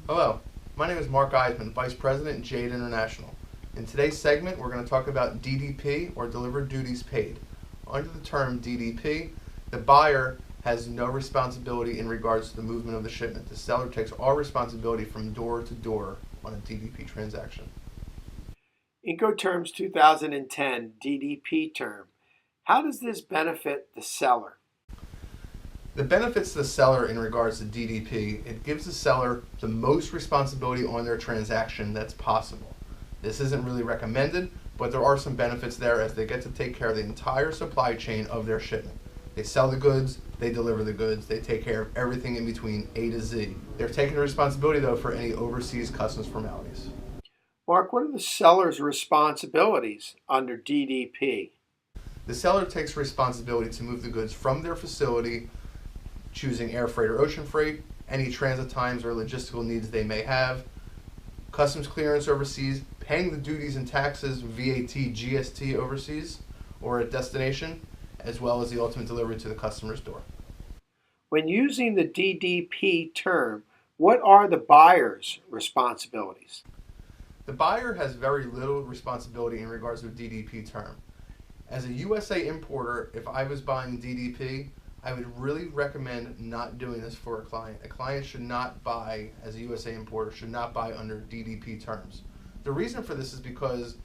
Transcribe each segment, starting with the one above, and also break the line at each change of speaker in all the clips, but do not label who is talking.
Hello, my name is Mark Eisman, Vice President, Jade International. In today's segment, we're going to talk about DDP, or Delivered Duties Paid. Under the term DDP, the buyer has no responsibility in regards to the movement of the shipment. The seller takes all responsibility from door to door on a DDP transaction.
Incoterms 2010 DDP term. How does this benefit the seller?
The benefits to the seller in regards to DDP, it gives the seller the most responsibility on their transaction that's possible. This isn't really recommended, but there are some benefits there as they get to take care of the entire supply chain of their shipment. They sell the goods, they deliver the goods, they take care of everything in between A to Z. They're taking the responsibility though for any overseas customs formalities.
Mark, what are the seller's responsibilities under DDP?
The seller takes responsibility to move the goods from their facility, choosing air freight or ocean freight, any transit times or logistical needs they may have, customs clearance overseas, paying the duties and taxes, VAT, GST overseas or at destination, as well as the ultimate delivery to the customer's door.
When using the DDP term, what are the buyer's responsibilities?
The buyer has very little responsibility in regards to a DDP term. As a USA importer, if I was buying DDP, I would really recommend not doing this for a client. A client should not buy, as a USA importer, should not buy under DDP terms. The reason for this is because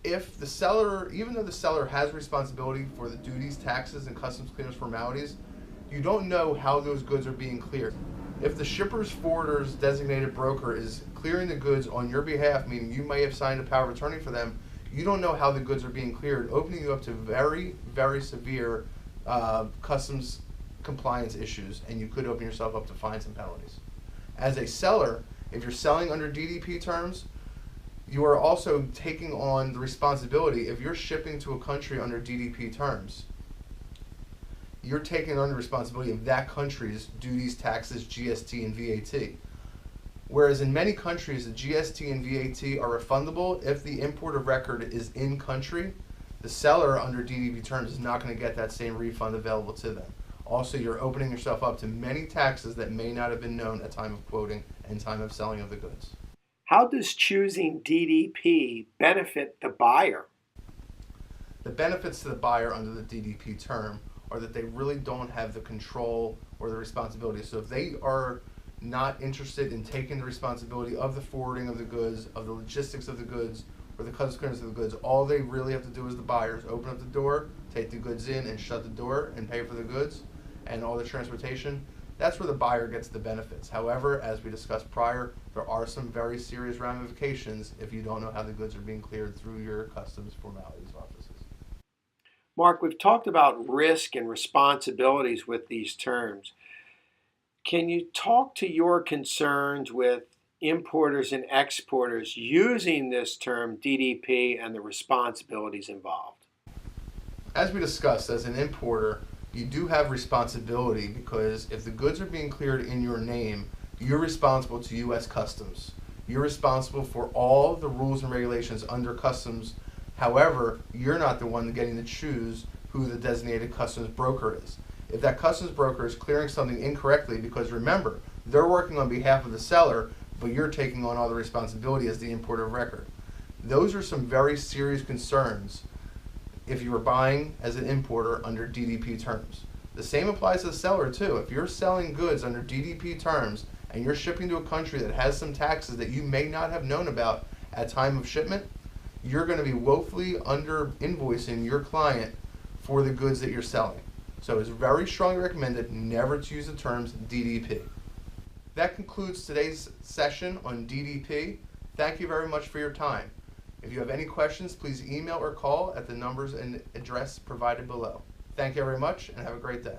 if the seller, even though the seller has responsibility for the duties, taxes, and customs clearance formalities, you don't know how those goods are being cleared. If the shipper's forwarder's designated broker is clearing the goods on your behalf, meaning you may have signed a power of attorney for them, you don't know how the goods are being cleared, opening you up to very, very severe customs compliance issues, and you could open yourself up to fines and penalties. As a seller, if you're selling under DDP terms, you are also taking on the responsibility. If you're shipping to a country under DDP terms, you're taking on the responsibility of that country's duties, taxes, GST, and VAT. Whereas in many countries, the GST and VAT are refundable if the import of record is in country. The seller under DDP terms is not going to get that same refund available to them. Also, you're opening yourself up to many taxes that may not have been known at time of quoting and time of selling of the goods.
How does choosing DDP benefit the buyer?
The benefits to the buyer under the DDP term are that they really don't have the control or the responsibility. So if they are not interested in taking the responsibility of the forwarding of the goods, of the logistics of the goods, or the customs clearance of the goods, all they really have to do as the buyers open up the door, take the goods in, and shut the door and pay for the goods and all the transportation. That's where the buyer gets the benefits. However, as we discussed prior, there are some very serious ramifications if you don't know how the goods are being cleared through your customs formalities offices.
Mark, we've talked about risk and responsibilities with these terms. Can you talk to your concerns with importers and exporters using this term DDP and the responsibilities involved?
As we discussed, as an importer, you do have responsibility because if the goods are being cleared in your name, you're responsible to U.S. Customs. You're responsible for all the rules and regulations under customs. However, you're not the one getting to choose who the designated customs broker is. If that customs broker is clearing something incorrectly, because remember, they're working on behalf of the seller, but you're taking on all the responsibility as the importer of record. Those are some very serious concerns if you were buying as an importer under DDP terms. The same applies to the seller too. If you're selling goods under DDP terms and you're shipping to a country that has some taxes that you may not have known about at time of shipment, you're going to be woefully under invoicing your client for the goods that you're selling. So it's very strongly recommended never to use the terms DDP. That concludes today's session on DDP. Thank you very much for your time. If you have any questions, please email or call at the numbers and address provided below. Thank you very much and have a great day.